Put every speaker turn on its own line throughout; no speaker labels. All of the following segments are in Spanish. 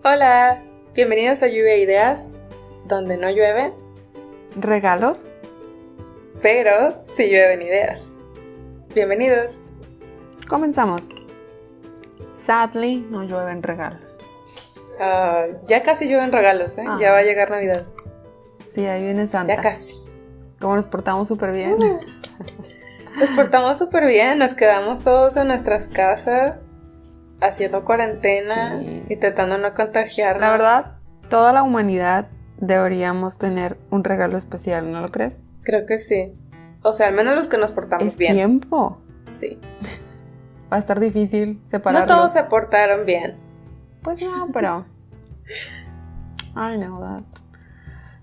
Hola, bienvenidos a Lluvia de Ideas, donde no llueve,
¿Regalos?
pero sí llueven ideas. Bienvenidos.
Comenzamos. Sadly, no llueven regalos.
Ya casi llueven regalos, ¿eh? Ya va a llegar Navidad.
Sí, ahí viene Santa.
Ya casi.
Como nos portamos súper bien.
Nos portamos súper bien, nos quedamos todos en nuestras casas, haciendo cuarentena,
Sí.
intentando no contagiarnos.
La verdad, toda la humanidad deberíamos tener un regalo especial, ¿no lo crees?
Creo que sí. O sea, al menos los que nos portamos
Es
bien.
tiempo.
Sí.
Va a estar difícil
No
separarlos.
todos se portaron bien.
Pues no, pero... I know that.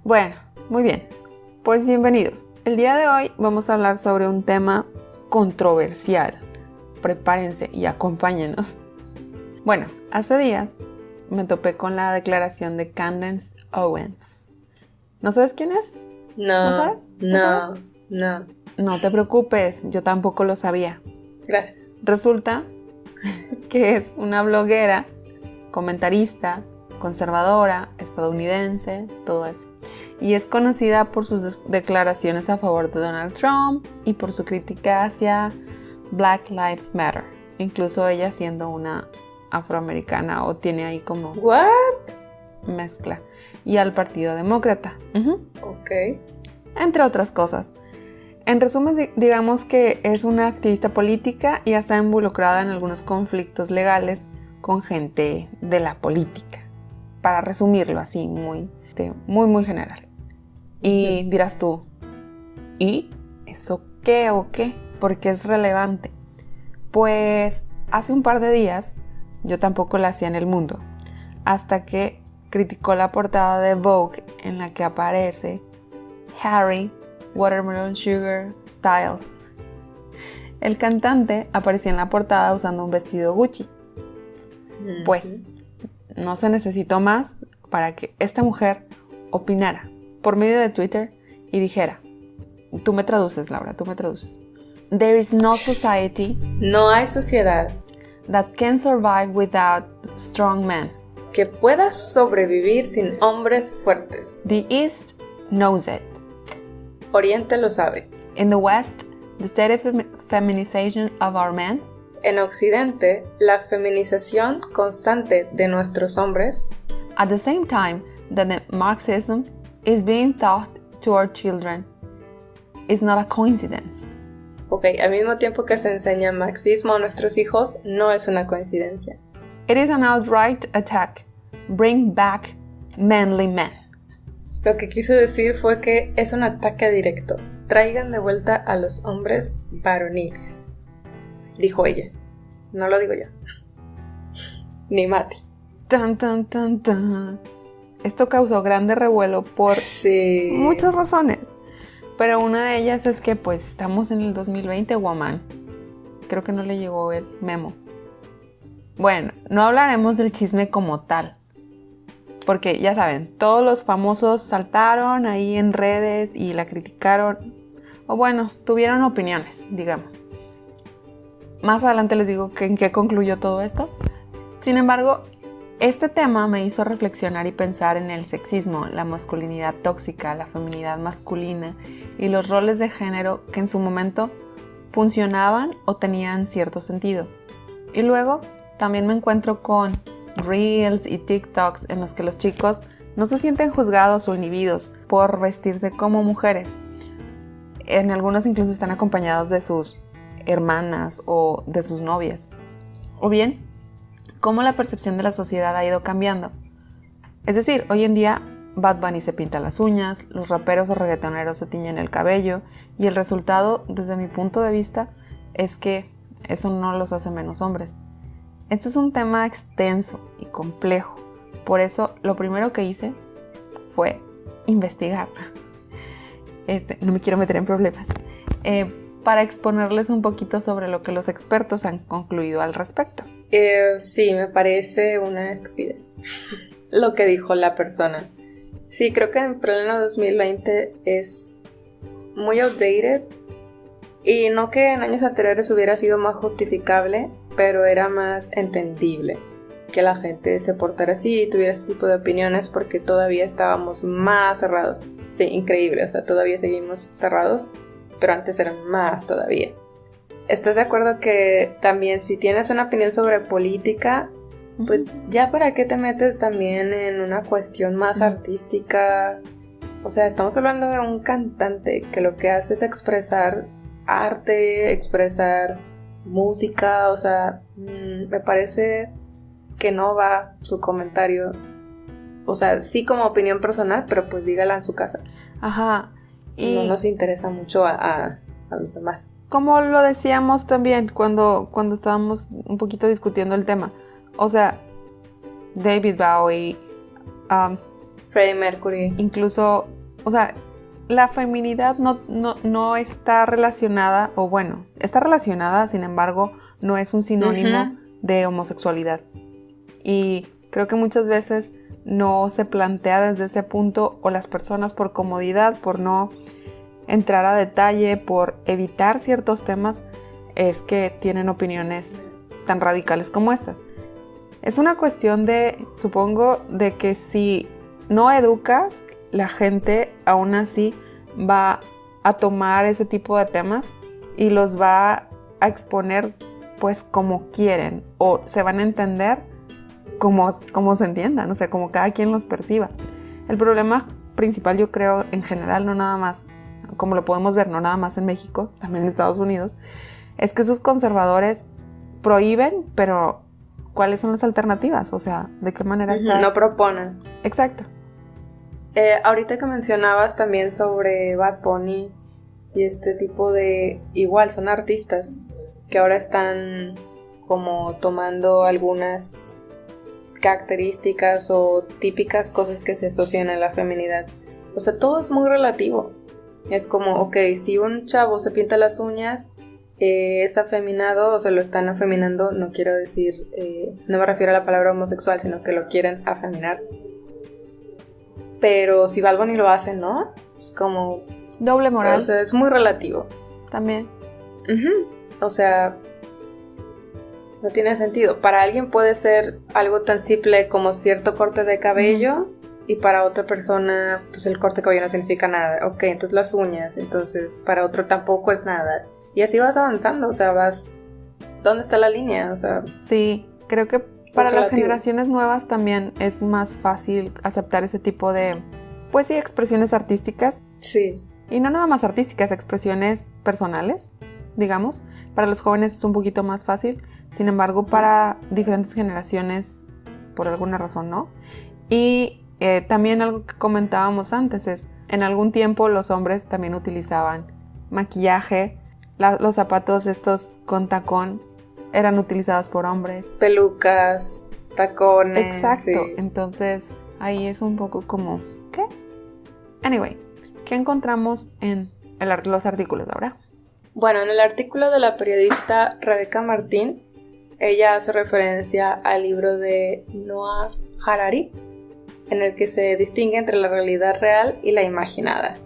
Bueno, muy bien. Pues bienvenidos. El día de hoy vamos a hablar sobre un tema controversial. Prepárense y acompáñenos. Bueno, hace días me topé con la declaración de Candace Owens. ¿No sabes quién es?
No.
¿No sabes?
No.
No te preocupes, yo tampoco lo sabía.
Gracias.
Resulta que es una bloguera, comentarista, conservadora, estadounidense, todo eso. Y es conocida por sus declaraciones a favor de Donald Trump y por su crítica hacia Black Lives Matter. Incluso ella siendo una afroamericana o tiene ahí como
¿What?
mezcla. Y al Partido Demócrata.
Ok.
Entre otras cosas. En resumen, digamos que es una activista política y está involucrada en algunos conflictos legales con gente de la política. Para resumirlo así, muy general. Y dirás tú, ¿y eso qué o qué? ¿Por qué es relevante? Pues hace un par de días yo tampoco la hacía en el mundo, hasta que criticó la portada de Vogue en la que aparece Harry Watermelon Sugar Styles. El cantante aparecía en la portada usando un vestido Gucci. Pues no se necesitó más para que esta mujer opinara por medio de Twitter y dijera, tú me traduces, Laura, tú me traduces. There is no society
No hay sociedad
that can survive without strong men.
que pueda sobrevivir sin hombres fuertes.
The East knows it.
Oriente lo sabe.
In the West, the steady feminization of our men.
En Occidente, la feminización constante de nuestros hombres,
At the same time that the Marxism is being taught to our children, is not a coincidence.
ok, al mismo tiempo que se enseña marxismo a nuestros hijos, no es una coincidencia.
It is an outright attack. Bring back manly men.
Lo que quise decir fue que es un ataque directo. Traigan de vuelta a los hombres varoniles. Dijo ella. No lo digo yo. Ni Mati.
Tan, tan, tan, tan. Esto causó grande revuelo por
Sí.
muchas razones. Pero una de ellas es que pues estamos en el 2020, woman. Creo que no le llegó el memo. Bueno, no hablaremos del chisme como tal. Porque ya saben, todos los famosos saltaron ahí en redes y la criticaron. O bueno, tuvieron opiniones, digamos. Más adelante les digo en qué concluyó todo esto. Sin embargo, este tema me hizo reflexionar y pensar en el sexismo, la masculinidad tóxica, la feminidad masculina y los roles de género que en su momento funcionaban o tenían cierto sentido. Y luego también me encuentro con Reels y TikToks en los que los chicos no se sienten juzgados o inhibidos por vestirse como mujeres. En algunos incluso están acompañados de sus hermanas o de sus novias. O bien, cómo la percepción de la sociedad ha ido cambiando. Es decir, hoy en día Bad Bunny se pinta las uñas, los raperos o reggaetoneros se tiñen el cabello y el resultado, desde mi punto de vista, es que eso no los hace menos hombres. Este es un tema extenso y complejo, por eso lo primero que hice fue investigar. No me quiero meter en problemas. Para exponerles un poquito sobre lo que los expertos han concluido al respecto.
Sí, me parece una estupidez lo que dijo la persona. Sí, creo que en pleno 2020 es muy outdated y no que en años anteriores hubiera sido más justificable, pero era más entendible. que la gente se portara así y tuviera ese tipo de opiniones, porque todavía estábamos más cerrados. Sí, increíble, o sea, todavía seguimos cerrados, pero antes eran más todavía. ¿Estás de acuerdo que también si tienes una opinión sobre política, pues ya para qué te metes también en una cuestión más artística? O sea, estamos hablando de un cantante que lo que hace es expresar arte, expresar música, o sea, me parece que no va su comentario, o sea, sí como opinión personal, pero pues dígala en su casa.
Ajá. Y
no nos interesa mucho a los demás.
Como lo decíamos también cuando estábamos un poquito discutiendo el tema, o sea, David Bowie,
Freddie Mercury,
incluso, o sea, la feminidad no está relacionada, o bueno, está relacionada, sin embargo, no es un sinónimo de homosexualidad. Y creo que muchas veces no se plantea desde ese punto, o las personas por comodidad, por no entrar a detalle, por evitar ciertos temas, es que tienen opiniones tan radicales como estas. Es una cuestión de, supongo, de que si no educas, la gente aún así va a tomar ese tipo de temas y los va a exponer pues como quieren, o se van a entender como se entiendan, o sea, como cada quien los perciba. El problema principal, yo creo, en general, no nada más, como lo podemos ver, no nada más en México, también en Estados Unidos, es que esos conservadores prohíben, pero ¿cuáles son las alternativas? O sea, ¿de qué manera estás?
No proponen.
Exacto.
Ahorita que mencionabas también sobre Bad Bunny y este tipo de... Igual, son artistas que ahora están como tomando algunas características o típicas cosas que se asocian a la feminidad. O sea, todo es muy relativo. Es como, ok, si un chavo se pinta las uñas, es afeminado, o se lo están afeminando, no quiero decir, no me refiero a la palabra homosexual, sino que lo quieren afeminar. Pero si Bad Bunny lo hace, ¿no? Es como...
doble moral.
O sea, es muy relativo.
También.
O sea, no tiene sentido. Para alguien puede ser algo tan simple como cierto corte de cabello, y para otra persona, pues el corte de cabello no significa nada. Ok, entonces las uñas, entonces para otro tampoco es nada. Y así vas avanzando, o sea, vas... ¿Dónde está la línea? O sea...
Sí, creo que para las generaciones nuevas también es más fácil aceptar ese tipo de, pues sí, expresiones artísticas.
Sí.
Y no nada más artísticas, expresiones personales, digamos. Para los jóvenes es un poquito más fácil. Sin embargo, para diferentes generaciones, por alguna razón, ¿no? Y también algo que comentábamos antes es, en algún tiempo los hombres también utilizaban maquillaje. Los zapatos estos con tacón eran utilizados por hombres.
Pelucas, tacones.
Exacto.
Sí.
Entonces, ahí es un poco como, ¿qué? Anyway, ¿qué encontramos en los artículos ahora?
Bueno, en el artículo de la periodista Rebeca Martín, ella hace referencia al libro de Noah Harari, en el que se distingue entre la realidad real y la imaginada.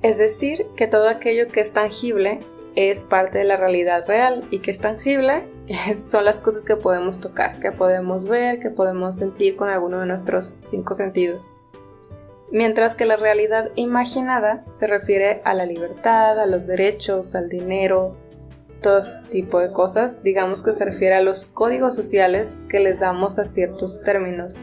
Es decir, que todo aquello que es tangible es parte de la realidad real, y que es tangible son las cosas que podemos tocar, que podemos ver, que podemos sentir con alguno de nuestros 5 sentidos. Mientras que la realidad imaginada se refiere a la libertad, a los derechos, al dinero, todo ese tipo de cosas. Digamos que se refiere a los códigos sociales que les damos a ciertos términos.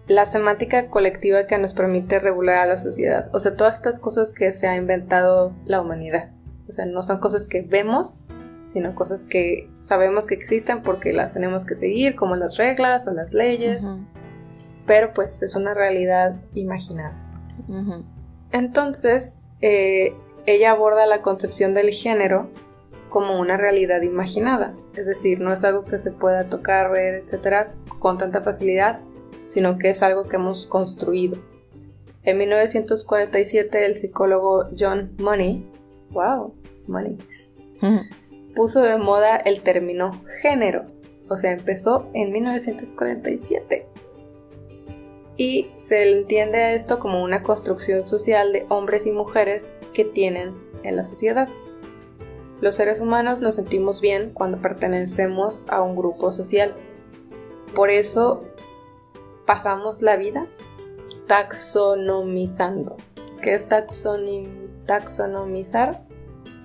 La semántica colectiva que nos permite regular a la sociedad. O sea, todas estas cosas que se ha inventado la humanidad. O sea, no son cosas que vemos, sino cosas que sabemos que existen porque las tenemos que seguir, como las reglas o las leyes. Pero pues es una realidad imaginada. Entonces, ella aborda la concepción del género como una realidad imaginada. Es decir, no es algo que se pueda tocar, ver, etcétera, con tanta facilidad, sino que es algo que hemos construido. En 1947, el psicólogo John Money, puso de moda el término género. O sea, empezó en 1947. Y se entiende a esto como una construcción social de hombres y mujeres que tienen en la sociedad. Los seres humanos nos sentimos bien cuando pertenecemos a un grupo social, por eso pasamos la vida taxonomizando. ¿Qué es taxonomizar?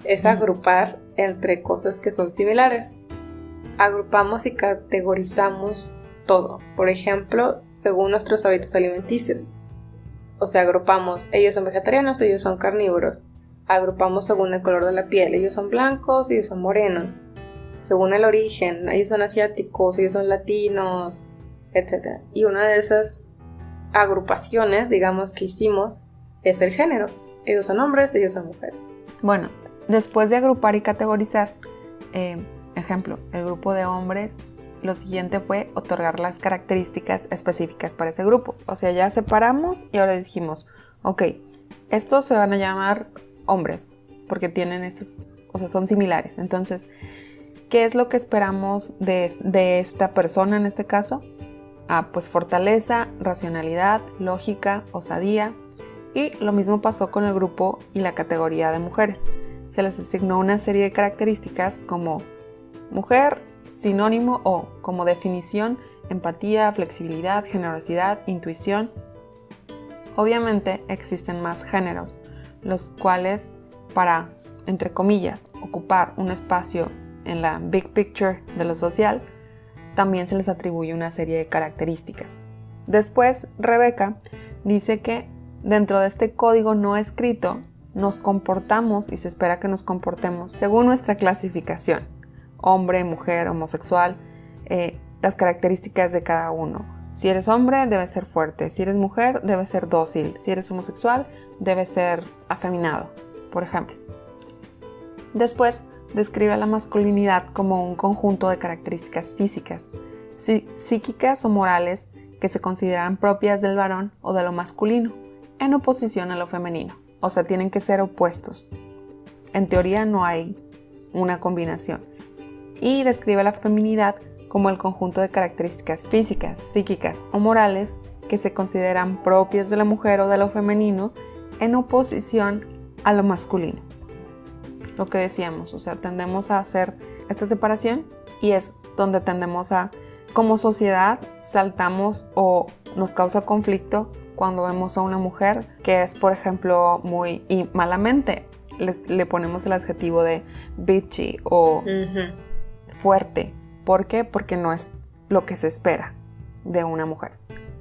Es agrupar entre cosas que son similares. Agrupamos y categorizamos todo. Por ejemplo, según nuestros hábitos alimenticios. O sea, agrupamos, ellos son vegetarianos, ellos son carnívoros. Agrupamos según el color de la piel, ellos son blancos, ellos son morenos. Según el origen, ellos son asiáticos, ellos son latinos, etc. Y una de esas agrupaciones, digamos, que hicimos es el género. Ellos son hombres, ellos son mujeres.
Bueno, después de agrupar y categorizar, ejemplo, el grupo de hombres, lo siguiente fue otorgar las características específicas para ese grupo. O sea, ya separamos y ahora dijimos, ok, estos se van a llamar hombres porque tienen estos, o sea, son similares. Entonces, ¿qué es lo que esperamos de esta persona en este caso? Pues fortaleza, racionalidad, lógica, osadía. Y lo mismo pasó con el grupo y la categoría de mujeres. Se les asignó una serie de características como mujer, sinónimo o como definición, empatía, flexibilidad, generosidad, intuición. Obviamente existen más géneros, los cuales para, entre comillas, ocupar un espacio en la big picture de lo social, también se les atribuye una serie de características. Después, Rebeca dice que dentro de este código no escrito, nos comportamos y se espera que nos comportemos según nuestra clasificación. Hombre, mujer, homosexual, las características de cada uno. Si eres hombre, debes ser fuerte. Si eres mujer, debes ser dócil. Si eres homosexual, debes ser afeminado, por ejemplo. Después, describe a la masculinidad como un conjunto de características físicas, psíquicas o morales que se consideran propias del varón o de lo masculino, en oposición a lo femenino. O sea, tienen que ser opuestos. En teoría no hay una combinación. Y describe la feminidad como el conjunto de características físicas, psíquicas o morales que se consideran propias de la mujer o de lo femenino en oposición a lo masculino. Lo que decíamos, o sea, tendemos a hacer esta separación y es donde tendemos a, como sociedad, saltamos o nos causa conflicto cuando vemos a una mujer que es, por ejemplo, muy, y malamente le ponemos el adjetivo de bitchy o fuerte. ¿Por qué? Porque no es lo que se espera de una mujer.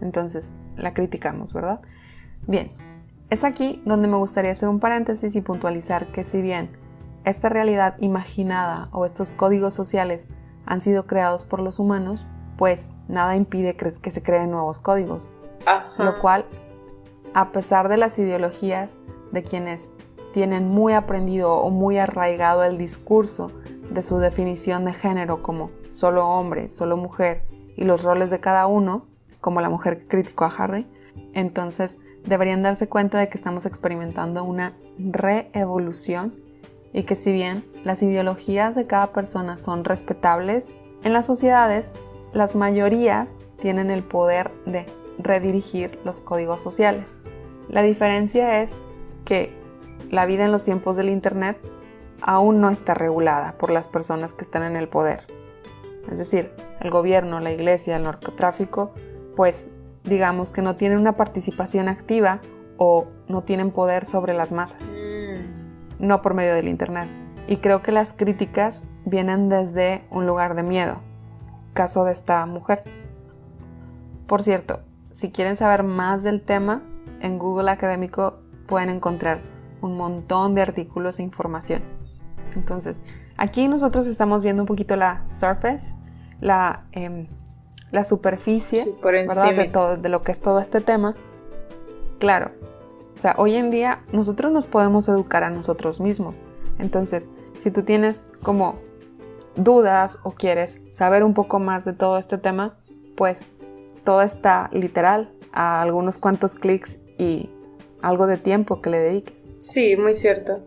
Entonces, la criticamos, ¿verdad? Bien, es aquí donde me gustaría hacer un paréntesis y puntualizar que si bien esta realidad imaginada o estos códigos sociales han sido creados por los humanos, pues nada impide que se creen nuevos códigos. Ajá. Lo cual, a pesar de las ideologías de quienes tienen muy aprendido o muy arraigado el discurso de su definición de género como solo hombre, solo mujer y los roles de cada uno, como la mujer que criticó a Harry, entonces deberían darse cuenta de que estamos experimentando una reevolución y que si bien las ideologías de cada persona son respetables, en las sociedades las mayorías tienen el poder de redirigir los códigos sociales. La diferencia es que la vida en los tiempos del internet aún no está regulada por las personas que están en el poder. Es decir, el gobierno, la iglesia, el narcotráfico, pues digamos que no tienen una participación activa o no tienen poder sobre las masas. No por medio del internet. Y creo que las críticas vienen desde un lugar de miedo. Caso de esta mujer. Por cierto, si quieren saber más del tema, en Google Académico pueden encontrar un montón de artículos e información. Entonces, aquí nosotros estamos viendo un poquito la surface, la superficie, sí, ¿verdad? De lo que es todo este tema. Claro, o sea, hoy en día nosotros nos podemos educar a nosotros mismos. Entonces, si tú tienes como dudas o quieres saber un poco más de todo este tema, pues todo está literal a algunos cuantos clics y algo de tiempo que le dediques.
Sí, muy cierto.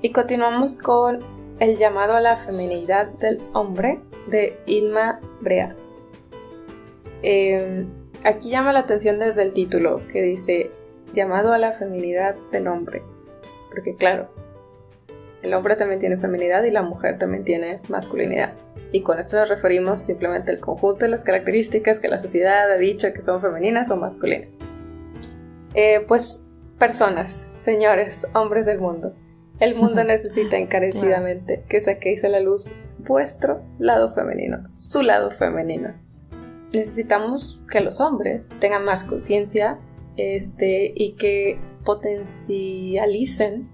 Y continuamos con el llamado a la feminidad del hombre de Inma Brea. Aquí llama la atención desde el título que dice llamado a la feminidad del hombre. Porque claro, el hombre también tiene feminidad y la mujer también tiene masculinidad. y con esto nos referimos simplemente al conjunto de las características que la sociedad ha dicho que son femeninas o masculinas. Pues personas, señores, hombres del mundo, el mundo necesita encarecidamente que saquéis a la luz vuestro lado femenino, su lado femenino. Necesitamos que los hombres tengan más conciencia y que potencialicen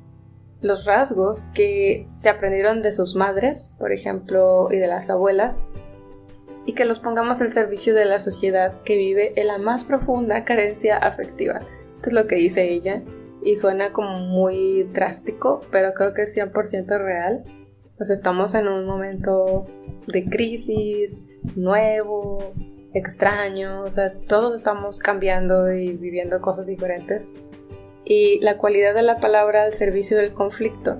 los rasgos que se aprendieron de sus madres, por ejemplo, y de las abuelas, y que los pongamos al servicio de la sociedad que vive en la más profunda carencia afectiva. Esto es lo que dice ella, y suena como muy drástico, pero creo que es 100% real. Pues estamos en un momento de crisis, nuevo, extraño, o sea, todos estamos cambiando y viviendo cosas diferentes. Y la cualidad de la palabra al servicio del conflicto,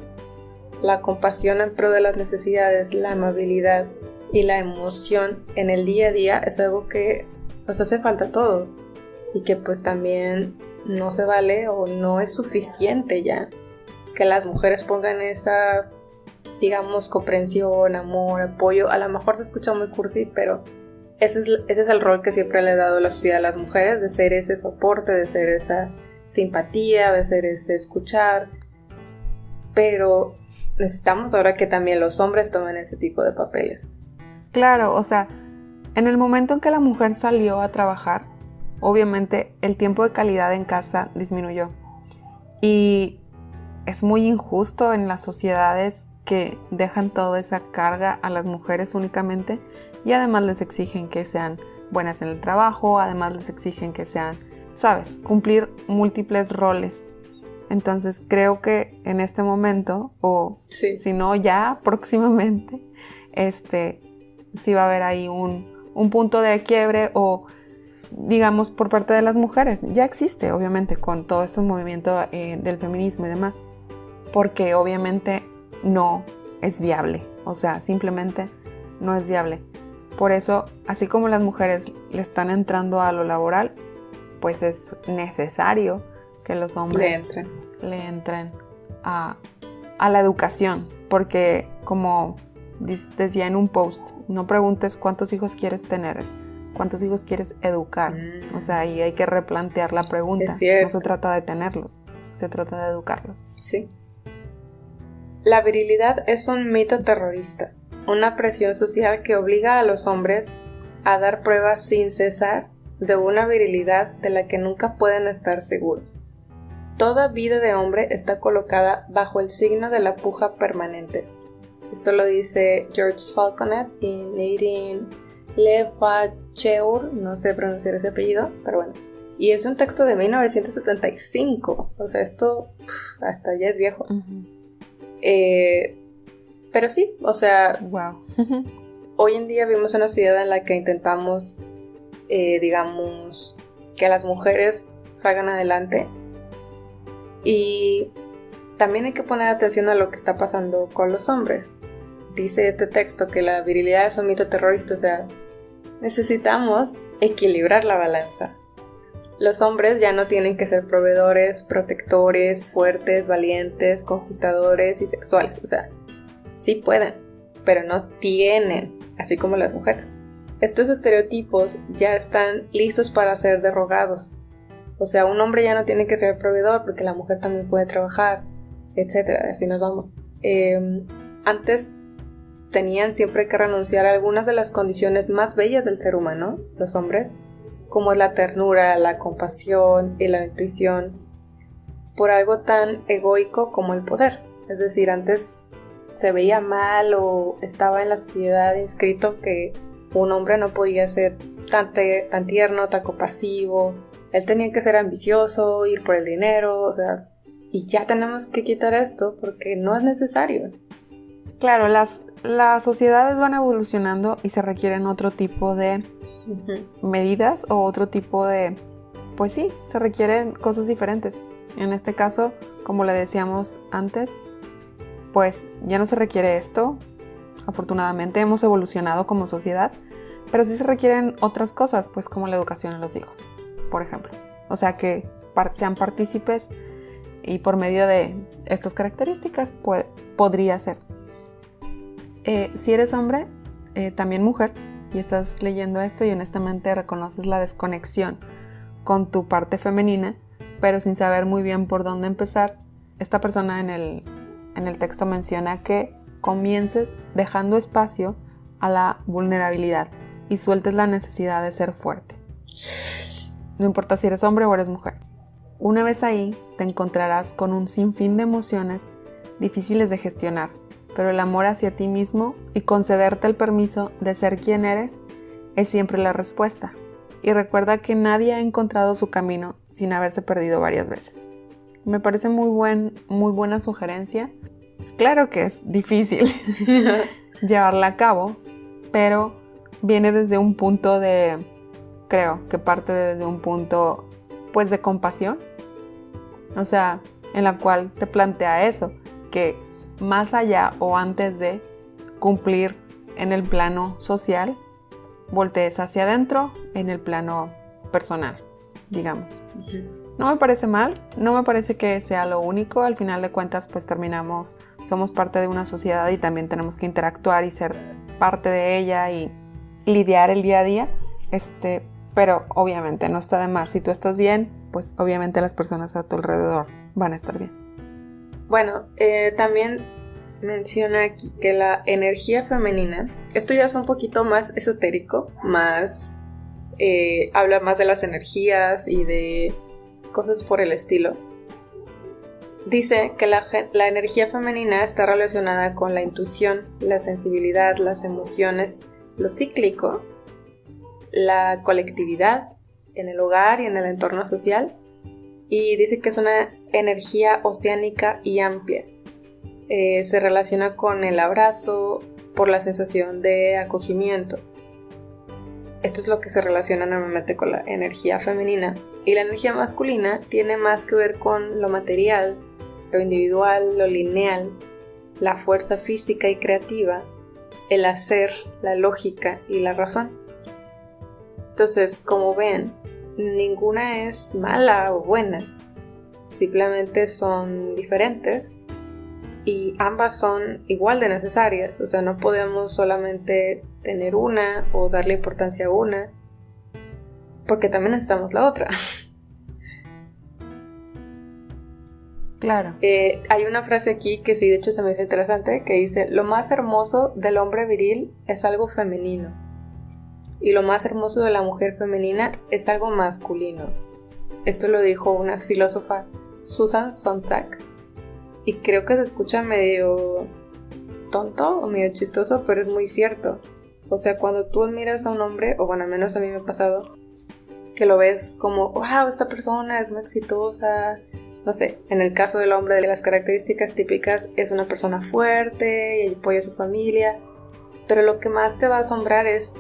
la compasión en pro de las necesidades, la amabilidad y la emoción en el día a día es algo que nos hace falta a todos y que pues también no se vale o no es suficiente ya que las mujeres pongan esa, digamos, comprensión, amor, apoyo. A lo mejor se escucha muy cursi, pero ese es el rol que siempre le ha dado la sociedad a las mujeres, de ser ese soporte, de ser esa simpatía, de ser ese escuchar, pero necesitamos ahora que también los hombres tomen ese tipo de papeles.
Claro, o sea, en el momento en que la mujer salió a trabajar, obviamente el tiempo de calidad en casa disminuyó y es muy injusto en las sociedades que dejan toda esa carga a las mujeres únicamente y además les exigen que sean buenas en el trabajo, además les exigen que sean, ¿sabes?, cumplir múltiples roles. Entonces creo que en este momento, o si no ya próximamente, sí va a haber ahí un punto de quiebre o, digamos, por parte de las mujeres. Ya existe, obviamente, con todo ese movimiento del feminismo y demás, porque obviamente no es viable, o sea, simplemente no es viable. Por eso, así como las mujeres le están entrando a lo laboral, pues es necesario que los hombres le entren a la educación, porque como decía en un post, no preguntes cuántos hijos quieres tener, es cuántos hijos quieres educar. O sea, ahí hay que replantear la pregunta. No se trata de tenerlos, se trata de educarlos.
Sí. La virilidad es un mito terrorista, una presión social que obliga a los hombres a dar pruebas sin cesar de una virilidad de la que nunca pueden estar seguros. Toda vida de hombre está colocada bajo el signo de la puja permanente. Esto lo dice George Falconet y Nadine Levasseur, no sé pronunciar ese apellido, pero bueno. Y es un texto de 1975, o sea, esto hasta ya es viejo. Uh-huh. Pero sí, o sea,
wow.
Hoy en día vivimos en una sociedad en la que intentamos, digamos, que las mujeres salgan adelante. Y también hay que poner atención a lo que está pasando con los hombres. Dice este texto que la virilidad es un mito terrorista, o sea, necesitamos equilibrar la balanza. Los hombres ya no tienen que ser proveedores, protectores, fuertes, valientes, conquistadores y sexuales. O sea, sí pueden, pero no tienen, así como las mujeres. Estos estereotipos ya están listos para ser derrogados. O sea, un hombre ya no tiene que ser proveedor porque la mujer también puede trabajar, etcétera. Así nos vamos. Antes tenían siempre que renunciar a algunas de las condiciones más bellas del ser humano, los hombres, como es la ternura, la compasión y la intuición, por algo tan egoico como el poder. Es decir, antes se veía mal o estaba en la sociedad inscrito que un hombre no podía ser tan tierno, tan compasivo. Él tenía que ser ambicioso, ir por el dinero, o sea, y ya tenemos que quitar esto porque no es necesario.
Claro, las sociedades van evolucionando y se requieren otro tipo de medidas o otro tipo de, pues sí, se requieren cosas diferentes. En este caso, como le decíamos antes, pues ya no se requiere esto. Afortunadamente hemos evolucionado como sociedad, pero sí se requieren otras cosas, pues como la educación a los hijos, por ejemplo. O sea, que sean partícipes y por medio de estas características podría ser. Si eres hombre, también mujer y estás leyendo esto y honestamente reconoces la desconexión con tu parte femenina, pero sin saber muy bien por dónde empezar, esta persona en el texto menciona que comiences dejando espacio a la vulnerabilidad y sueltes la necesidad de ser fuerte. No importa si eres hombre o eres mujer. Una vez ahí, te encontrarás con un sinfín de emociones difíciles de gestionar, pero el amor hacia ti mismo y concederte el permiso de ser quien eres es siempre la respuesta. Y recuerda que nadie ha encontrado su camino sin haberse perdido varias veces. Me parece muy buena sugerencia. Claro que es difícil llevarla a cabo, pero viene desde un punto creo que parte desde un punto pues de compasión. O sea, en la cual te plantea eso, que más allá o antes de cumplir en el plano social, voltees hacia adentro en el plano personal, digamos. No me parece mal, no me parece que sea lo único. Al final de cuentas, pues somos parte de una sociedad y también tenemos que interactuar y ser parte de ella y lidiar el día a día. Pero obviamente no está de más. Si tú estás bien, pues obviamente las personas a tu alrededor van a estar bien.
Bueno, también menciona aquí que la energía femenina, esto ya es un poquito más esotérico, habla más de las energías y de cosas por el estilo. Dice que la energía femenina está relacionada con la intuición, la sensibilidad, las emociones, lo cíclico, la colectividad en el hogar y en el entorno social, y dice que es una energía oceánica y amplia. Se relaciona con el abrazo por la sensación de acogimiento. Esto es lo que se relaciona normalmente con la energía femenina. Y la energía masculina tiene más que ver con lo material, lo individual, lo lineal, la fuerza física y creativa, el hacer, la lógica y la razón. Entonces, como ven, ninguna es mala o buena, simplemente son diferentes y ambas son igual de necesarias. O sea, no podemos solamente tener una o darle importancia a una, porque también necesitamos la otra.
Claro.
Hay una frase aquí que sí, de hecho se me hizo interesante, que dice: lo más hermoso del hombre viril es algo femenino y lo más hermoso de la mujer femenina es algo masculino. Esto lo dijo una filósofa, Susan Sontag, y creo que se escucha medio tonto o medio chistoso, pero es muy cierto. O sea, cuando tú admiras a un hombre, o bueno, al menos a mí me ha pasado, que lo ves como, wow, esta persona es muy exitosa. No sé, en el caso del hombre, de las características típicas, es una persona fuerte y apoya a su familia. Pero lo que más te va a asombrar es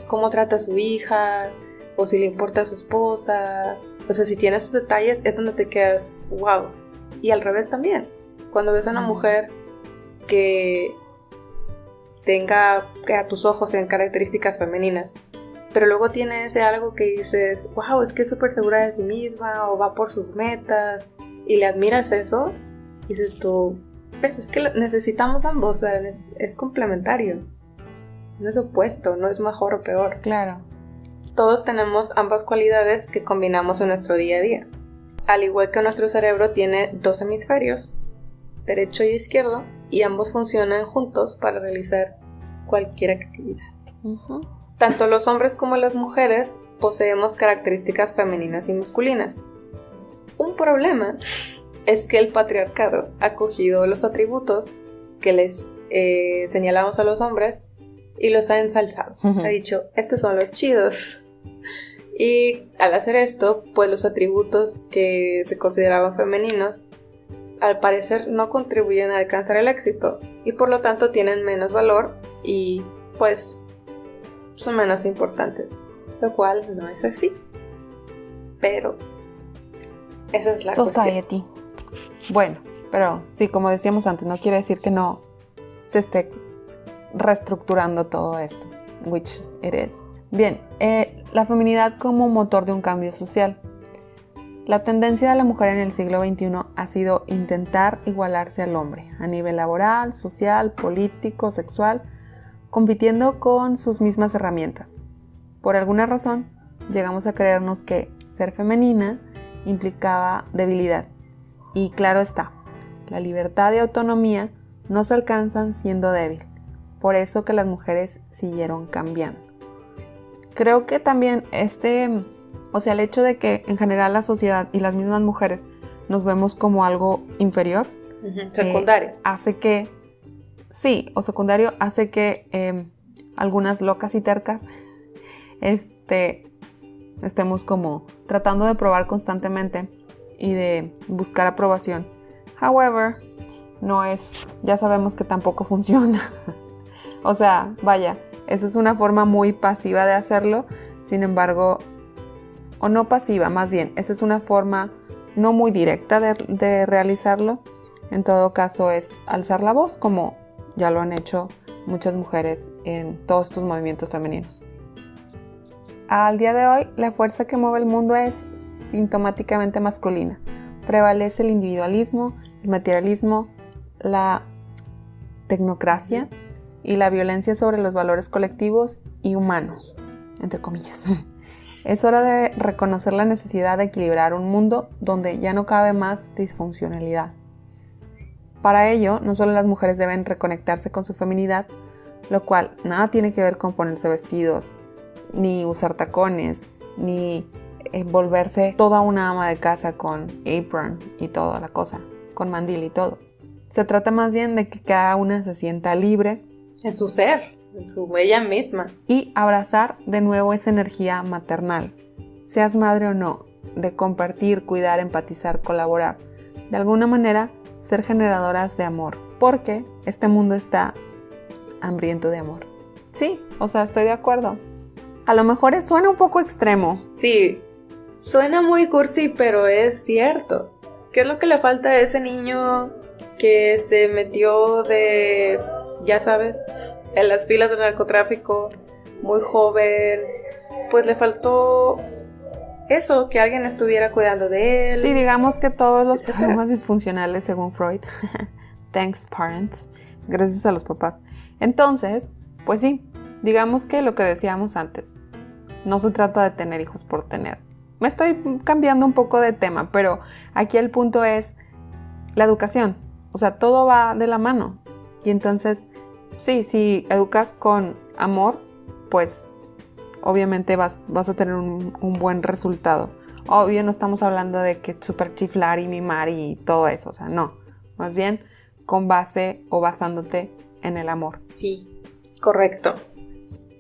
cómo trata a su hija, o si le importa a su esposa. O sea, si tiene esos detalles, es donde te quedas, wow. Y al revés también. Cuando ves a una mujer que a tus ojos sean características femeninas, pero luego tiene ese algo que dices, wow, es que es súper segura de sí misma, o va por sus metas, y le admiras eso, dices tú, pues es que necesitamos ambos, o sea, es complementario, no es opuesto, no es mejor o peor.
Claro.
Todos tenemos ambas cualidades que combinamos en nuestro día a día. Al igual que nuestro cerebro tiene 2 hemisferios, derecho y izquierdo, y ambos funcionan juntos para realizar cualquier actividad.
Uh-huh.
Tanto los hombres como las mujeres poseemos características femeninas y masculinas. Un problema es que el patriarcado ha cogido los atributos que les señalamos a los hombres y los ha ensalzado. Ha dicho, estos son los chidos. Y al hacer esto, pues los atributos que se consideraban femeninos, al parecer no contribuyen a alcanzar el éxito y por lo tanto tienen menos valor y pues son menos importantes, lo cual no es así. Pero esa es la
Society. Bueno, pero sí, como decíamos antes, no quiere decir que no se esté reestructurando todo esto, which it is. Bien, la feminidad como motor de un cambio social. La tendencia de la mujer en el siglo XXI ha sido intentar igualarse al hombre a nivel laboral, social, político, sexual, compitiendo con sus mismas herramientas. Por alguna razón, llegamos a creernos que ser femenina implicaba debilidad. Y claro está, la libertad y autonomía no se alcanzan siendo débil. Por eso que las mujeres siguieron cambiando. Creo que también el hecho de que en general la sociedad y las mismas mujeres nos vemos como algo inferior.
Secundario.
Secundario hace que algunas locas y tercas estemos como tratando de probar constantemente y de buscar aprobación. However, ya sabemos que tampoco funciona. O sea, vaya, esa es una forma muy pasiva de hacerlo, sin embargo, o no pasiva, más bien, esa es una forma no muy directa de realizarlo. En todo caso es alzar la voz, como ya lo han hecho muchas mujeres en todos estos movimientos femeninos. Al día de hoy, la fuerza que mueve el mundo es sintomáticamente masculina. Prevalece el individualismo, el materialismo, la tecnocracia y la violencia sobre los valores colectivos y humanos, entre comillas. Es hora de reconocer la necesidad de equilibrar un mundo donde ya no cabe más disfuncionalidad. Para ello, no solo las mujeres deben reconectarse con su feminidad, lo cual nada tiene que ver con ponerse vestidos, ni usar tacones, ni volverse toda una ama de casa con apron y toda la cosa, con mandil y todo. Se trata más bien de que cada una se sienta libre
en su ser, en su ella misma.
Y abrazar de nuevo esa energía maternal. Seas madre o no, de compartir, cuidar, empatizar, colaborar. De alguna manera, ser generadoras de amor. Porque este mundo está hambriento de amor. Sí, estoy de acuerdo. A lo mejor suena un poco extremo.
Sí, suena muy cursi, pero es cierto. ¿Qué es lo que le falta a ese niño que se metió ya sabes, en las filas del narcotráfico, muy joven? Pues le faltó eso, que alguien estuviera cuidando de él.
Sí, digamos que todos los problemas disfuncionales, según Freud. Thanks, parents. Gracias a los papás. Entonces, pues sí, digamos que lo que decíamos antes. No se trata de tener hijos por tener. Me estoy cambiando un poco de tema, pero aquí el punto es la educación. Todo va de la mano. Y entonces, sí, si educas con amor, pues obviamente vas a tener un buen resultado. Obvio, no estamos hablando de que súper chiflar y mimar y todo eso. No. Más bien con base o basándote en el amor.
Sí, correcto.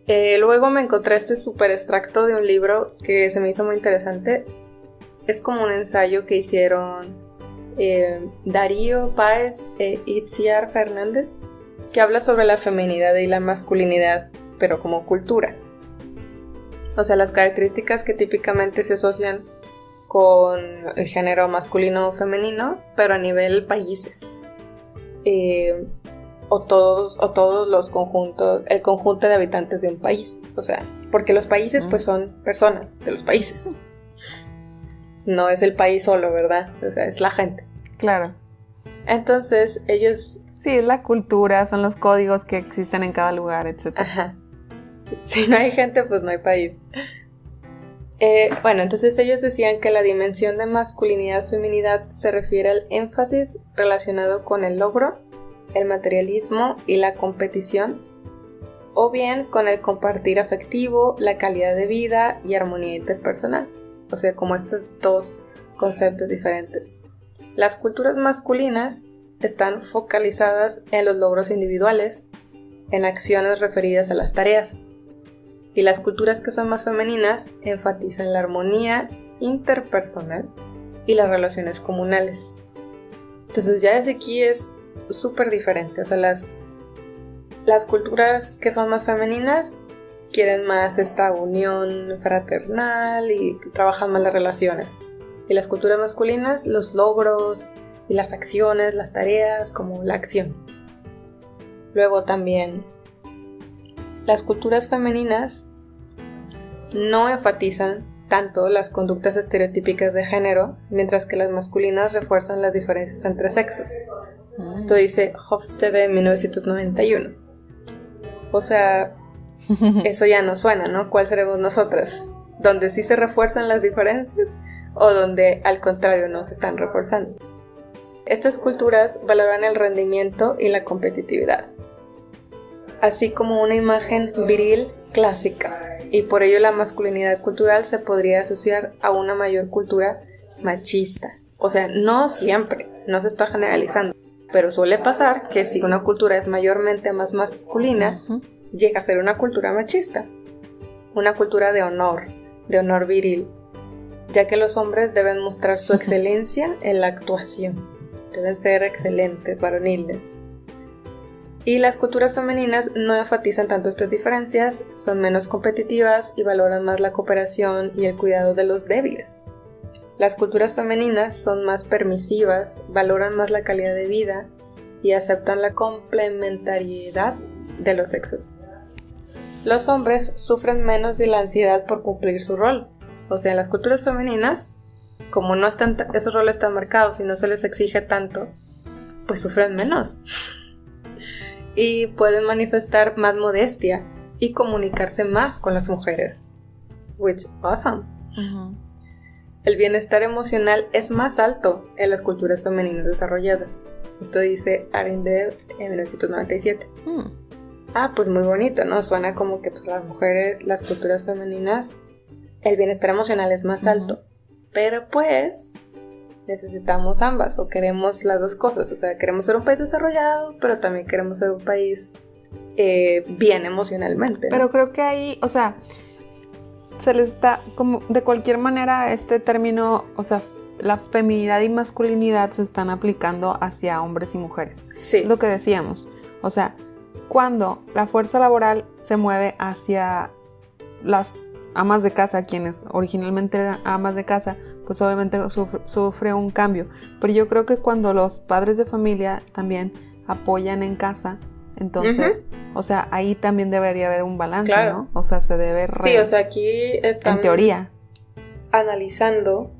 Luego me encontré este súper extracto de un libro que se me hizo muy interesante. Es como un ensayo que hicieron Darío Páez e Itziar Fernández, que habla sobre la feminidad y la masculinidad, pero como cultura. Las características que típicamente se asocian con el género masculino o femenino, pero a nivel países. O todos los conjuntos, el conjunto de habitantes de un país. Porque los países pues son personas de los países. No es el país solo, ¿verdad? Es la gente.
Claro.
Entonces, ellos...
Sí, es la cultura, son los códigos que existen en cada lugar, etc.
Ajá. Si no hay gente, pues no hay país. Entonces ellos decían que la dimensión de masculinidad-feminidad se refiere al énfasis relacionado con el logro, el materialismo y la competición, o bien con el compartir afectivo, la calidad de vida y armonía interpersonal. Como estos dos conceptos diferentes. Las culturas masculinas están focalizadas en los logros individuales, en acciones referidas a las tareas. Y las culturas que son más femeninas enfatizan la armonía interpersonal y las relaciones comunales. Entonces ya desde aquí es súper diferente. Las culturas que son más femeninas quieren más esta unión fraternal y trabajan más las relaciones. Y las culturas masculinas, los logros y las acciones, las tareas, como la acción. Luego también, las culturas femeninas no enfatizan tanto las conductas estereotípicas de género, mientras que las masculinas refuerzan las diferencias entre sexos. Esto dice Hofstede en 1991. O sea, eso ya no suena, ¿no? ¿Cuál seremos nosotras? ¿Donde sí se refuerzan las diferencias o donde al contrario no se están reforzando? Estas culturas valoran el rendimiento y la competitividad, así como una imagen viril clásica, y por ello la masculinidad cultural se podría asociar a una mayor cultura machista. O sea, no siempre, no se está generalizando, pero suele pasar que si una cultura es mayormente más masculina, llega a ser una cultura machista, una cultura de honor viril, ya que los hombres deben mostrar su excelencia en la actuación, deben ser excelentes, varoniles. Y las culturas femeninas no enfatizan tanto estas diferencias, son menos competitivas y valoran más la cooperación y el cuidado de los débiles. Las culturas femeninas son más permisivas, valoran más la calidad de vida y aceptan la complementariedad de los sexos. Los hombres sufren menos de la ansiedad por cumplir su rol. O sea, en las culturas femeninas, como no están esos roles tan marcados y no se les exige tanto, pues sufren menos. Y pueden manifestar más modestia y comunicarse más con las mujeres. Which awesome. El bienestar emocional es más alto en las culturas femeninas desarrolladas. Esto dice Arindel en 1997. Pues muy bonito, ¿no? Suena como que pues las mujeres, las culturas femeninas, el bienestar emocional es más alto. Pero pues necesitamos ambas o queremos las dos cosas. O sea, queremos ser un país desarrollado, pero también queremos ser un país bien emocionalmente, ¿no?
Pero creo que ahí, o sea, se les da como de cualquier manera este término, o sea, la feminidad y masculinidad se están aplicando hacia hombres y mujeres.
Sí.
Es lo que decíamos. O sea, cuando la fuerza laboral se mueve hacia las amas de casa, quienes originalmente eran amas de casa, pues obviamente sufre un cambio. Pero yo creo que cuando los padres de familia también apoyan en casa, entonces, o sea, ahí también debería haber un balance, claro, ¿no? O sea, se debe...
Sí, o sea, aquí están...
En teoría.
Analizando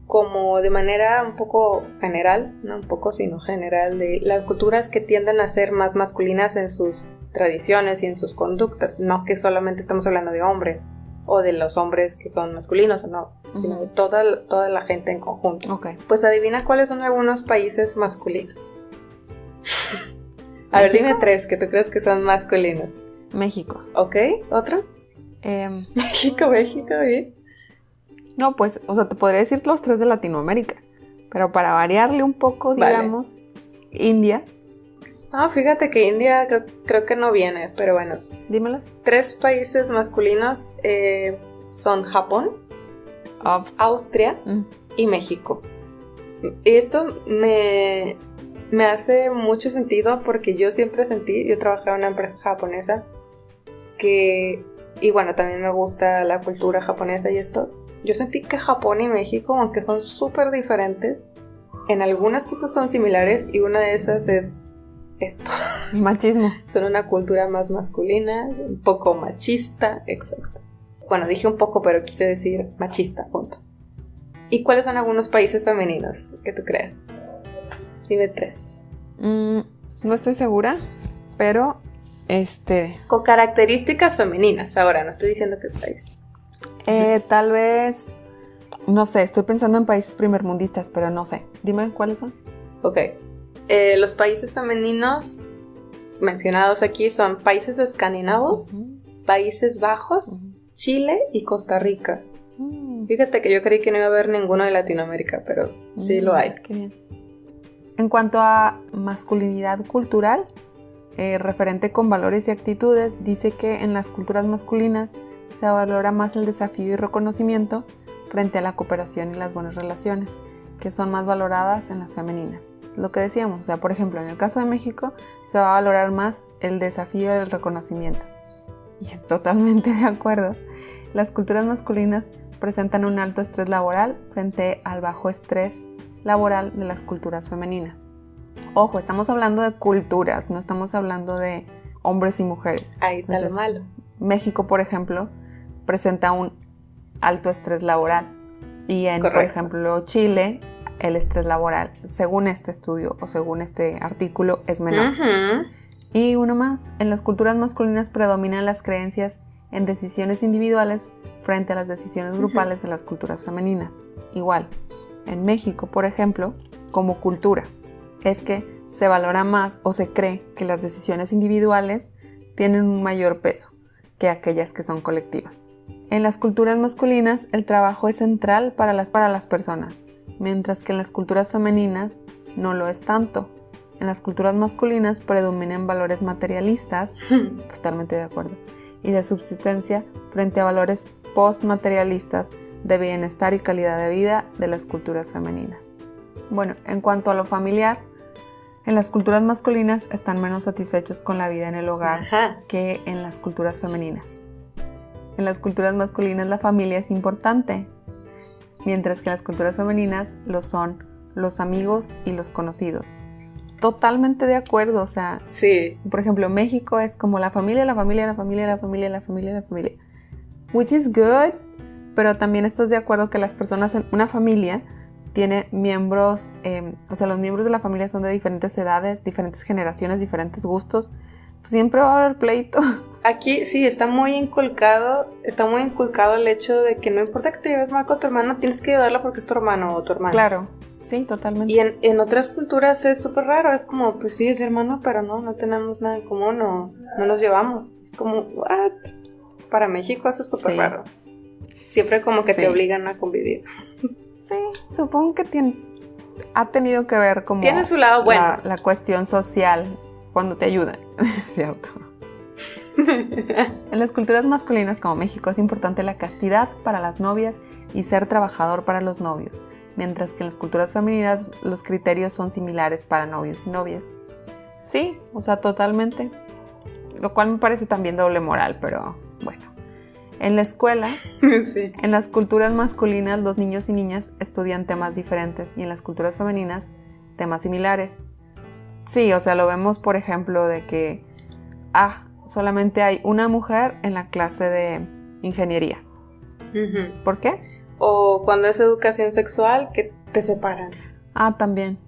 como de manera un poco general, no un poco sino general, de las culturas que tienden a ser más masculinas en sus tradiciones y en sus conductas. No que solamente estamos hablando de hombres o de los hombres que son masculinos o no, sino de toda la gente en conjunto.
Okay.
Pues adivina cuáles son algunos países masculinos. A ver, dime 3 que tú crees que son masculinos.
México.
Ok, ¿otro? México, ¿eh?
No, pues, o sea, te podría decir los 3 de Latinoamérica, pero para variarle un poco, digamos, vale. India.
Fíjate que India creo que no viene, pero bueno.
Dímelas.
3 países masculinos son Japón, Austria y México. Y esto me hace mucho sentido porque yo siempre sentí, yo trabajaba en una empresa japonesa y bueno, también me gusta la cultura japonesa y esto. Yo sentí que Japón y México, aunque son súper diferentes, en algunas cosas son similares y una de esas es esto.
Machismo.
Son una cultura más masculina, un poco machista, exacto. Bueno, dije un poco, pero quise decir machista, punto. ¿Y cuáles son algunos países femeninos que tú crees? Dime 3.
No estoy segura, pero
con características femeninas, ahora, no estoy diciendo qué país.
Tal vez, no sé, estoy pensando en países primermundistas, pero no sé. Dime cuáles son.
Ok. Los países femeninos mencionados aquí son países escandinavos, Países Bajos, Chile y Costa Rica. Fíjate que yo creí que no iba a haber ninguno de Latinoamérica, pero sí lo hay.
Qué bien. En cuanto a masculinidad cultural, referente con valores y actitudes, dice que en las culturas masculinas se valora más el desafío y reconocimiento frente a la cooperación y las buenas relaciones, que son más valoradas en las femeninas. Lo que decíamos, o sea, por ejemplo, en el caso de México se va a valorar más el desafío y el reconocimiento. Y totalmente de acuerdo. Las culturas masculinas presentan un alto estrés laboral frente al bajo estrés laboral de las culturas femeninas. Ojo, estamos hablando de culturas, no estamos hablando de hombres y mujeres.
Ahí está lo malo.
México, por ejemplo, presenta un alto estrés laboral y en, por ejemplo, Chile, el estrés laboral, según este estudio o según este artículo, es menor. Y uno más, en las culturas masculinas predominan las creencias en decisiones individuales frente a las decisiones grupales de las culturas femeninas. Igual, en México, por ejemplo, como cultura, es que se valora más o se cree que las decisiones individuales tienen un mayor peso que aquellas que son colectivas. En las culturas masculinas, el trabajo es central para las personas, mientras que en las culturas femeninas no lo es tanto. En las culturas masculinas predominan valores materialistas, totalmente de acuerdo, y de subsistencia frente a valores postmaterialistas de bienestar y calidad de vida de las culturas femeninas. Bueno, en cuanto a lo familiar, en las culturas masculinas están menos satisfechos con la vida en el hogar que en las culturas femeninas. En las culturas masculinas la familia es importante, mientras que en las culturas femeninas lo son los amigos y los conocidos. Totalmente de acuerdo, o sea,
sí.
Por ejemplo, México es como la familia, la familia, la familia, la familia, la familia, la familia. Which is good, pero también estás de acuerdo que las personas en una familia tiene miembros, o sea, los miembros de la familia son de diferentes edades, diferentes generaciones, diferentes gustos. Pues siempre va a haber pleito.
Aquí sí, está muy inculcado el hecho de que no importa que te lleves mal con tu hermano, tienes que ayudarla porque es tu hermano o tu hermana.
Claro, sí, totalmente.
Y en otras culturas es súper raro, es como, pues sí, es hermano, pero no tenemos nada en común, no nos llevamos. Es como, ¿what? Para México eso es súper raro. Siempre como que te obligan a convivir.
Sí, supongo que ha tenido que ver como...
Tiene su lado bueno.
La cuestión social, cuando te ayudan, ¿cierto? En las culturas masculinas como México es importante la castidad para las novias y ser trabajador para los novios, mientras que en las culturas femeninas los criterios son similares para novios y novias. Sí, o sea, totalmente. Lo cual me parece también doble moral, pero bueno. En la escuela,
sí.
En las culturas masculinas los niños y niñas estudian temas diferentes y en las culturas femeninas temas similares. Sí, o sea, lo vemos por ejemplo de que solamente hay una mujer en la clase de ingeniería.
Uh-huh.
¿Por qué?
O cuando es educación sexual, que te separan.
También.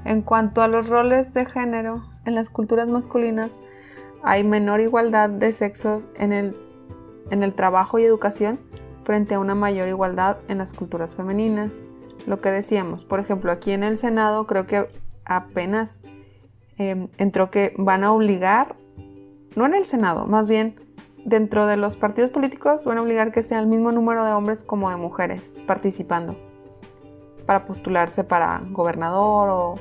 En cuanto a los roles de género, en las culturas masculinas hay menor igualdad de sexos en el trabajo y educación frente a una mayor igualdad en las culturas femeninas. Lo que decíamos, por ejemplo, aquí en el Senado creo que apenas entró que van a obligar, no en el Senado, más bien dentro de los partidos políticos van a obligar que sea el mismo número de hombres como de mujeres participando para postularse para gobernador o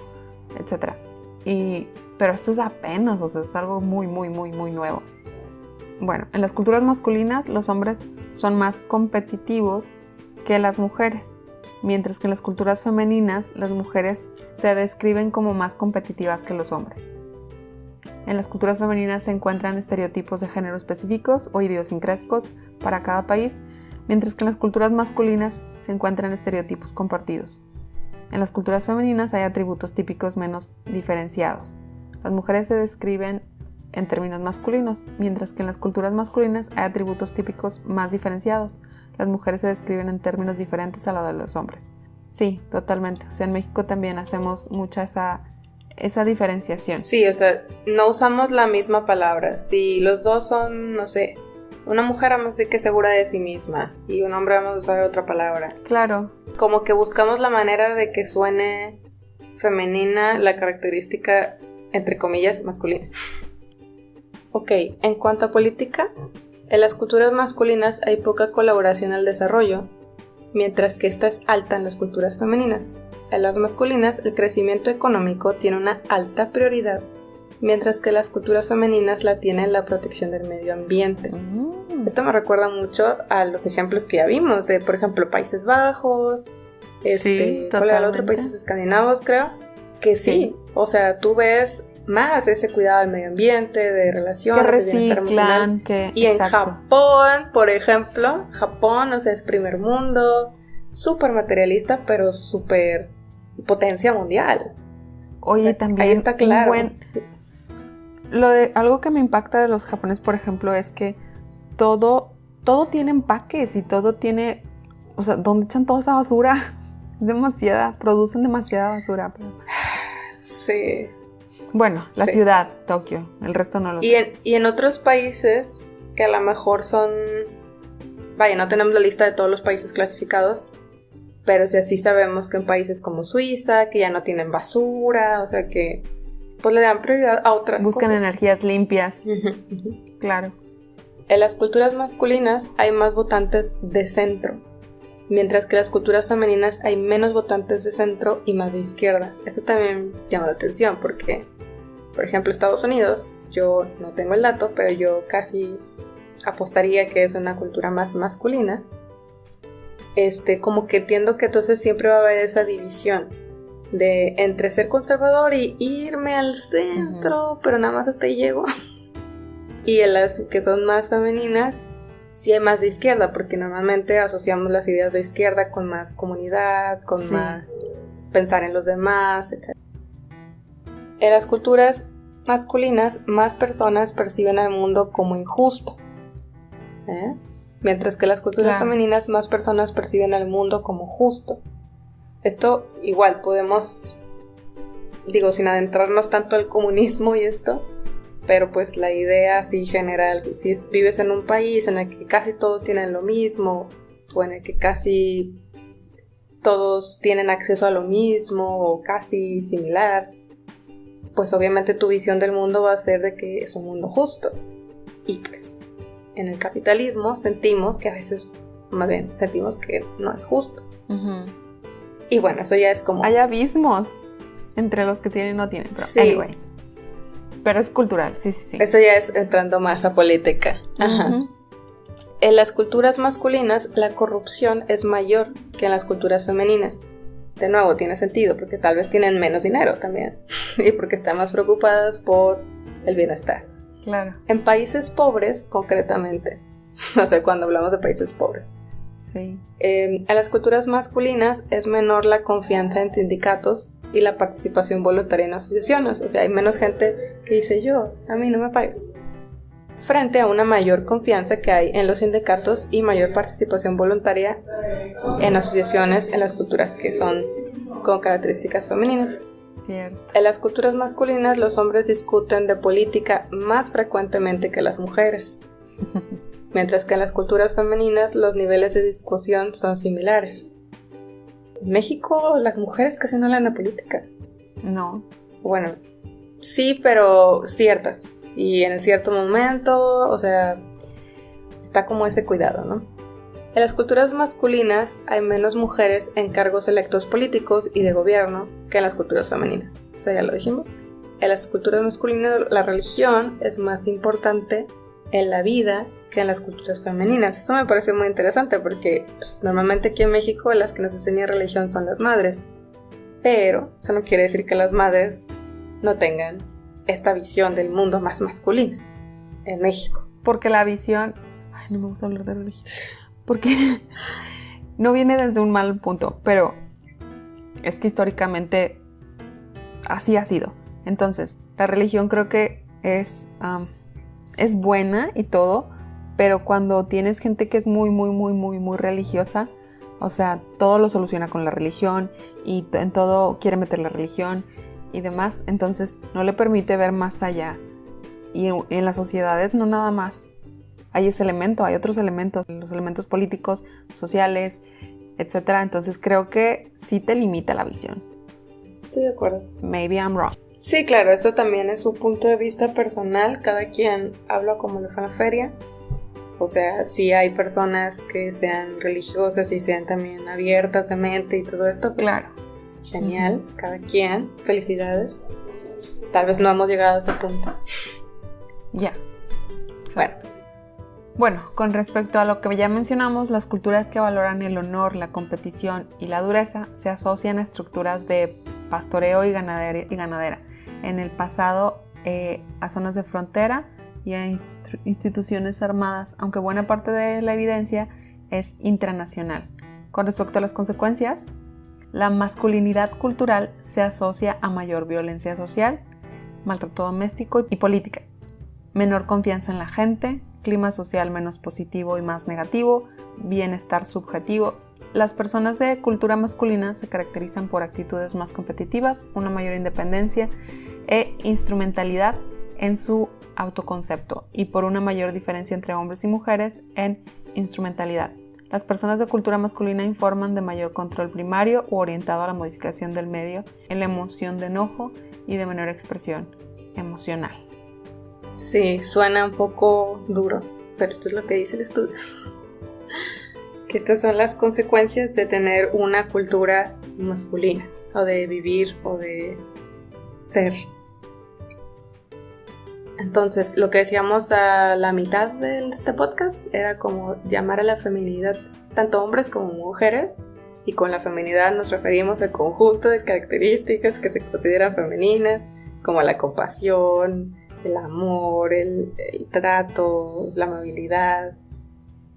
etcétera. Pero esto es apenas, o sea, es algo muy, muy, muy, muy nuevo. Bueno, en las culturas masculinas los hombres son más competitivos que las mujeres, mientras que en las culturas femeninas las mujeres se describen como más competitivas que los hombres. En las culturas femeninas se encuentran estereotipos de género específicos o idiosincrásicos para cada país, mientras que en las culturas masculinas se encuentran estereotipos compartidos. En las culturas femeninas hay atributos típicos menos diferenciados. Las mujeres se describen en términos masculinos, mientras que en las culturas masculinas hay atributos típicos más diferenciados. Las mujeres se describen en términos diferentes a los de los hombres. Sí, totalmente. O sea, en México también hacemos mucha esa diferenciación.
Sí, o sea, no usamos la misma palabra. Si los dos son, no sé, una mujer vamos a decir que es segura de sí misma y un hombre vamos a usar otra palabra.
Claro.
Como que buscamos la manera de que suene femenina la característica, entre comillas, masculina. Ok, en cuanto a política, en las culturas masculinas hay poca colaboración al desarrollo, mientras que esta es alta en las culturas femeninas. En las masculinas, el crecimiento económico tiene una alta prioridad, mientras que las culturas femeninas la tienen la protección del medio ambiente. Esto me recuerda mucho a los ejemplos que ya vimos, de, por ejemplo, Países Bajos,
sí,
¿cuál era el otro? Países escandinavos, creo. Que sí, o sea, tú ves más ese cuidado del medio ambiente, de relaciones,
que
de bienestar emocional.
Y
en Japón, por ejemplo, o sea, es primer mundo, súper materialista, pero súper potencia mundial.
Oye, o sea, también
ahí está claro.
Algo que me impacta de los japoneses, por ejemplo, es que todo tiene empaques y todo tiene, o sea, ¿dónde echan toda esa basura? Producen demasiada basura. Pero...
Sí.
Bueno, la
Sí.
ciudad, Tokio, el resto no lo sé.
Y en otros países que a lo mejor son... Vaya, no tenemos la lista de todos los países clasificados, pero sí así sabemos que en países como Suiza, que ya no tienen basura, o sea que pues le dan prioridad a otras
Buscan
cosas.
energías limpias,
Ujú, ujú.
claro.
En las culturas masculinas hay más votantes de centro, mientras que en las culturas femeninas hay menos votantes de centro y más de izquierda. Eso también llama la atención porque, por ejemplo, Estados Unidos, yo no tengo el dato, pero yo casi apostaría que es una cultura más masculina. Como que entiendo que entonces siempre va a haber esa división de entre ser conservador y irme al centro, pero nada más hasta ahí llego. Y en las que son más femeninas, sí hay más de izquierda, porque normalmente asociamos las ideas de izquierda con más comunidad, con
Sí.
más pensar en los demás, etc. En las culturas masculinas, más personas perciben al mundo como injusto, ¿eh? Mientras que en las culturas
Claro.
femeninas, más personas perciben al mundo como justo. Esto igual podemos, digo, sin adentrarnos tanto al comunismo y esto, pero pues la idea así general, si vives en un país en el que casi todos tienen lo mismo, o en el que casi todos tienen acceso a lo mismo, o casi similar, pues obviamente tu visión del mundo va a ser de que es un mundo justo. Y pues en el capitalismo sentimos que a veces, más bien, sentimos que no es justo.
Ujú.
Y bueno, eso ya es como...
Hay abismos entre los que tienen y no tienen, pero
Sí.
anyway. Pero es cultural, sí.
Eso ya es entrando más a política. Ajá.
Ujú.
En las culturas masculinas, la corrupción es mayor que en las culturas femeninas. De nuevo, tiene sentido, porque tal vez tienen menos dinero también. Y porque están más preocupadas por el bienestar.
Claro,
En países pobres, concretamente. O sea, cuando hablamos de países pobres.
sí.
En las culturas masculinas es menor la confianza en sindicatos y la participación voluntaria en asociaciones. O sea, hay menos gente que dice a mí no me pagues. Frente a una mayor confianza que hay en los sindicatos y mayor participación voluntaria en asociaciones en las culturas que son con características femeninas.
Cierto.
En las culturas masculinas los hombres discuten de política más frecuentemente que las mujeres, mientras que en las culturas femeninas los niveles de discusión son similares. En México las mujeres casi no hablan de política.
No.
Bueno, sí, pero ciertas. Y en cierto momento, o sea, está como ese cuidado, ¿no? En las culturas masculinas hay menos mujeres en cargos electos políticos y de gobierno que en las culturas femeninas. O sea, ya lo dijimos. En las culturas masculinas la religión es más importante en la vida que en las culturas femeninas. Eso me parece muy interesante porque pues, normalmente aquí en México las que nos enseñan religión son las madres. Pero eso no quiere decir que las madres no tengan esta visión del mundo más masculina en México.
Porque la visión... Ay, no me gusta hablar de religión. Porque no viene desde un mal punto, pero es que históricamente así ha sido. Entonces, la religión creo que es buena y todo, pero cuando tienes gente que es muy religiosa, o sea, todo lo soluciona con la religión y en todo quiere meter la religión y demás, entonces no le permite ver más allá. Y en las sociedades no nada más hay ese elemento, hay otros elementos, los elementos políticos, sociales, etcétera. Entonces creo que sí te limita la visión.
Estoy de acuerdo.
Maybe I'm wrong.
Sí, claro, eso también es su punto de vista personal. Cada quien habla como le fue a la feria. O sea, sí hay personas que sean religiosas y sean también abiertas de mente y todo esto. Pues,
Claro.
genial, cada quien, felicidades. Tal vez no hemos llegado a ese punto.
Ya.
Bueno,
Bueno, con respecto a lo que ya mencionamos, las culturas que valoran el honor, la competición y la dureza se asocian a estructuras de pastoreo y ganadera. En el pasado, a zonas de frontera y a instituciones armadas, aunque buena parte de la evidencia es intranacional. Con respecto a las consecuencias, la masculinidad cultural se asocia a mayor violencia social, maltrato doméstico y política, menor confianza en la gente, clima social menos positivo y más negativo, bienestar subjetivo. Las personas de cultura masculina se caracterizan por actitudes más competitivas, una mayor independencia e instrumentalidad en su autoconcepto y por una mayor diferencia entre hombres y mujeres en instrumentalidad. Las personas de cultura masculina informan de mayor control primario o orientado a la modificación del medio en la emoción de enojo y de menor expresión emocional.
Sí, suena un poco duro, pero esto es lo que dice el estudio. Que estas son las consecuencias de tener una cultura masculina, o de vivir, o de ser. Entonces, lo que decíamos a la mitad de este podcast era como llamar a la feminidad tanto hombres como mujeres, y con la feminidad nos referimos al conjunto de características que se consideran femeninas, como la compasión, el amor, el trato, la amabilidad,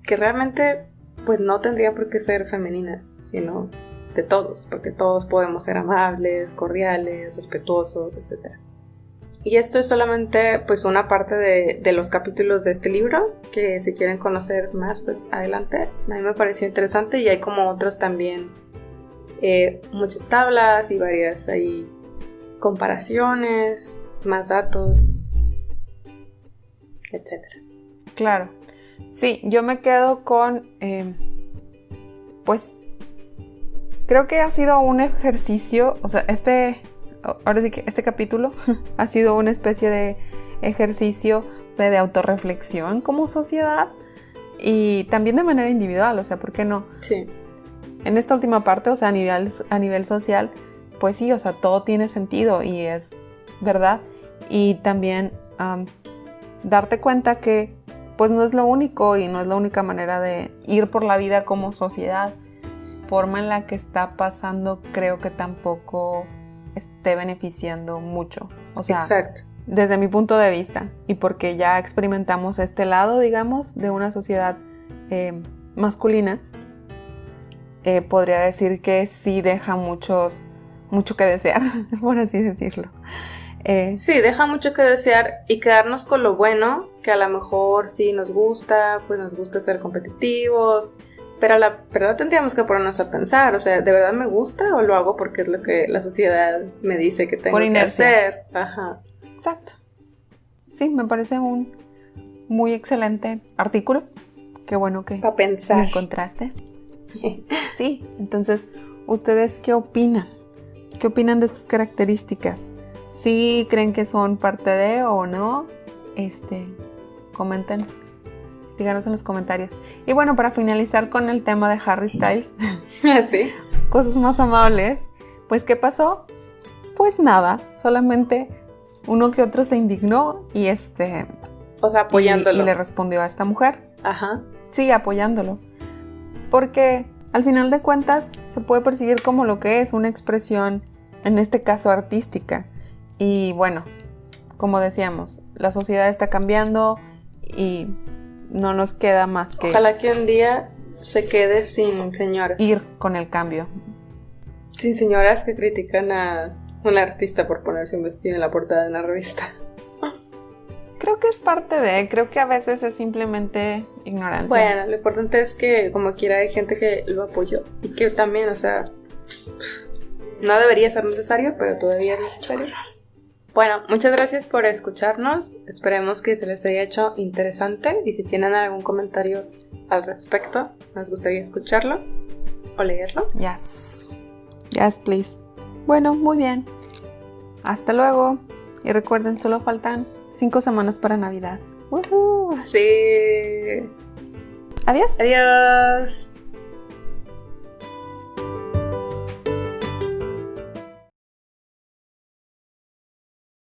que realmente pues no tendrían por qué ser femeninas, sino de todos, porque todos podemos ser amables, cordiales, respetuosos, etc. Y esto es solamente pues una parte de los capítulos de este libro, que si quieren conocer más, pues adelante. A mí me pareció interesante y hay como otros también, muchas tablas y varias ahí comparaciones, más datos, etc.
Claro, sí, yo me quedo con, pues, creo que ha sido un ejercicio, o sea, ahora sí que este capítulo ha sido una especie de ejercicio de autorreflexión como sociedad y también de manera individual, o sea, ¿por qué no?
Sí.
En esta última parte, o sea, a nivel social, pues sí, o sea, todo tiene sentido y es verdad. Y también darte cuenta que pues no es lo único y no es la única manera de ir por la vida como sociedad. La forma en la que está pasando creo que tampoco esté beneficiando mucho. O sea,
exacto.
Desde mi punto de vista y porque ya experimentamos este lado, digamos, de una sociedad masculina, podría decir que sí deja mucho que desear, por así decirlo.
Sí, deja mucho que desear y quedarnos con lo bueno, que a lo mejor sí nos gusta, pues nos gusta ser competitivos, pero la verdad tendríamos que ponernos a pensar, o sea, ¿de verdad me gusta o lo hago porque es lo que la sociedad me dice que tengo que hacer? Ajá.
Exacto. Sí, me parece un muy excelente artículo. Qué bueno que
para pensar.
Me encontraste. Sí, entonces, ¿ustedes qué opinan? ¿Qué opinan de estas características? ¿Sí creen que son parte de o no? Comenten. Díganos en los comentarios. Y bueno, para finalizar con el tema de Harry Styles.
¿Sí?
Cosas más amables. Pues, ¿qué pasó? Pues nada, solamente uno que otro se indignó y
o sea, apoyándolo.
Y le respondió a esta mujer.
Ajá.
Sí, apoyándolo. Porque al final de cuentas se puede percibir como lo que es una expresión, en este caso artística. Y bueno, como decíamos, la sociedad está cambiando y no nos queda más que...
Ojalá que un día se quede sin señoras.
Ir con el cambio.
Sin señoras que critican a un artista por ponerse un vestido en la portada de una revista.
Creo que es parte de... Creo que a veces es simplemente ignorancia.
Bueno, lo importante es que como quiera hay gente que lo apoyó. Y que también, o sea... No debería ser necesario, pero todavía es necesario. Bueno, muchas gracias por escucharnos. Esperemos que se les haya hecho interesante. Y si tienen algún comentario al respecto, nos gustaría escucharlo o leerlo.
Yes. Yes, please. Bueno, muy bien. Hasta luego. Y recuerden, solo faltan 5 semanas para Navidad. ¡Woohoo!
Sí.
Adiós.
Adiós.